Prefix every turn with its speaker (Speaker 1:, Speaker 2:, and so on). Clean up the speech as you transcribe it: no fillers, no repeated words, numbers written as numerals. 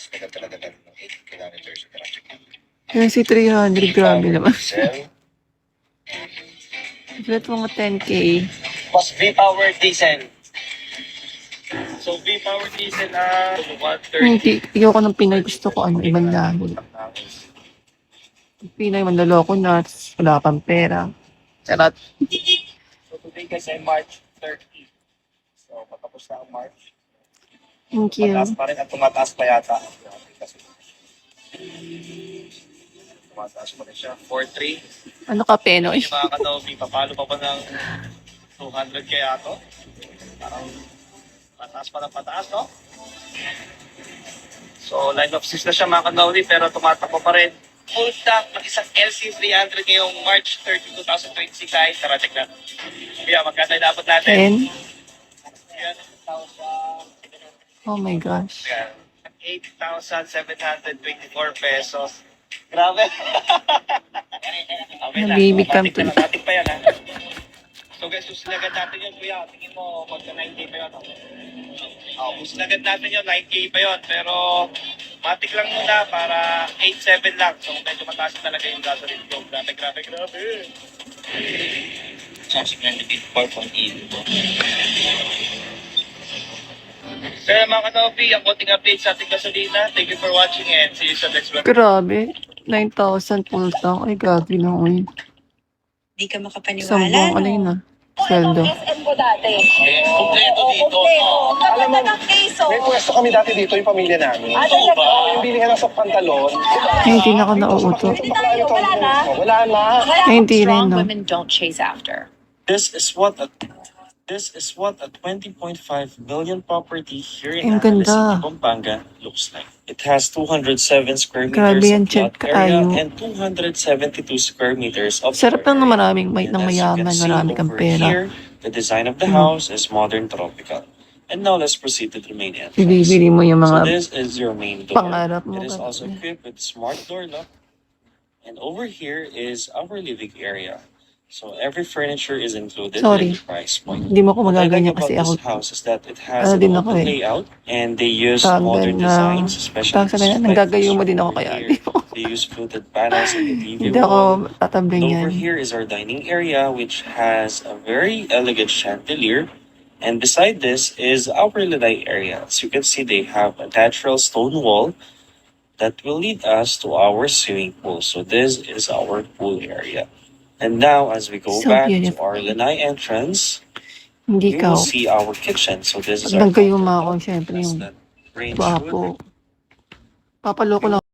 Speaker 1: mas tagal talaga ng 80 kilometers sa traffic.
Speaker 2: Yung si 300, grabe naman.
Speaker 1: Diesel.
Speaker 2: Flat mga 10K.
Speaker 1: Plus V-Power Diesel. So V-Power Diesel 130.
Speaker 2: Hindi, ayoko ng Pinay. Gusto ko ibang dahil. Pinay, manloloko na. Wala pang pera. Charot.
Speaker 1: So today guys ay March 30. So patapos na ang March.
Speaker 2: Thank you.
Speaker 1: Tumataas pa rin at tumataas pa yata. Tumataas pa rin siya. 4.3.
Speaker 2: Ano ka, Penoy?
Speaker 1: Yung mga kanobi, papalo pa ba ng 200 kaya to? Parang pataas pa ng pataas, no? So, line of 6 na siya mga kanobi, pero tumatakbo pa rin. Full tank ng isang LC300 ngayong March 30, 2026 ay tarating na. Kaya magkano yung dapat natin?
Speaker 2: 10? Oh my gosh.
Speaker 1: 8,724 pesos. Grabe. Okay lang.
Speaker 2: Nabibig kang to.
Speaker 1: Matik pa yan, ha? So guys, susunagad natin yun, kuya. Tingin mo, magka 9K pa yun. Susunagad natin yun, 9K pa yun. Pero, matik lang muna para 8,700 lang. So, medyo mataas talaga yung gasoline ko. Grabe, grabe, grabe. Charging 94.8. So, mga kanobi, ang konting update sa ating gasolina. Thank you for watching and see you sa next vlog.
Speaker 2: Grabe. 9,000 full tank. Ay, gagi na ako yun.
Speaker 3: Di ka makapaniwala,
Speaker 2: Isang buong ano yun sweldo.
Speaker 4: SM ko dati.
Speaker 1: Kompleto dito.
Speaker 4: Oo, kapag ng keso.
Speaker 5: May pwesto kami dati dito, yung pamilya namin.
Speaker 4: Talaga?
Speaker 5: Yung bilihan ng sa pantalon.
Speaker 2: Ay, hindi na ako nauuto.
Speaker 4: Hindi tayo, wala na.
Speaker 5: Wala na.
Speaker 2: Ay, hindi rin,
Speaker 3: strong
Speaker 2: no?
Speaker 3: women don't chase after.
Speaker 1: This is what a 20.5 million property here in
Speaker 2: Ang
Speaker 1: Angeles
Speaker 2: ganda.
Speaker 1: City, Pampanga looks like. It has 207 square
Speaker 2: Grabe
Speaker 1: meters
Speaker 2: yan,
Speaker 1: of
Speaker 2: Chet,
Speaker 1: lot area
Speaker 2: kaayo.
Speaker 1: and 272 square meters of
Speaker 2: Sarap lang
Speaker 1: floor
Speaker 2: na
Speaker 1: area.
Speaker 2: maraming may
Speaker 1: And
Speaker 2: ng
Speaker 1: as you can
Speaker 2: mayaman,
Speaker 1: see
Speaker 2: marami kang
Speaker 1: over
Speaker 2: pera.
Speaker 1: here, the design of the house is modern tropical. And now let's proceed to the main entrance.
Speaker 2: Bibili mo yung
Speaker 1: So
Speaker 2: mga
Speaker 1: this is your main door.
Speaker 2: pangarap mo.
Speaker 1: It is also equipped with smart door lock. And over here is our living area. So every furniture is included
Speaker 2: Sorry.
Speaker 1: in the price point.
Speaker 2: Hindi mo ko
Speaker 1: What I like
Speaker 2: magaganyan
Speaker 1: about
Speaker 2: kasi
Speaker 1: this
Speaker 2: ako.
Speaker 1: house is that it has
Speaker 2: Ano
Speaker 1: an
Speaker 2: din ako
Speaker 1: open
Speaker 2: eh.
Speaker 1: layout and they use
Speaker 2: Tawag
Speaker 1: modern
Speaker 2: na-
Speaker 1: designs, especially
Speaker 2: tawag sa kanya, nanggagayo mo din ako kaya.
Speaker 1: Here, they use fluted panels in the TV
Speaker 2: Hindi ako
Speaker 1: wall.
Speaker 2: tatabling
Speaker 1: And
Speaker 2: yan.
Speaker 1: over here is our dining area, which has a very elegant chandelier. And beside this is our lanai area. As you can see, they have a natural stone wall that will lead us to our swimming pool. So this is our pool area. And now, as we go
Speaker 2: So
Speaker 1: back to
Speaker 2: beautiful.
Speaker 1: our lanai entrance,
Speaker 2: Hindi
Speaker 1: we
Speaker 2: ka.
Speaker 1: will see our kitchen. So this is
Speaker 2: Pag
Speaker 1: our
Speaker 2: nagkayo mo
Speaker 1: countertop
Speaker 2: ako, syempre
Speaker 1: plus
Speaker 2: yung
Speaker 1: that range wood.
Speaker 2: gwapo. Papaloko lang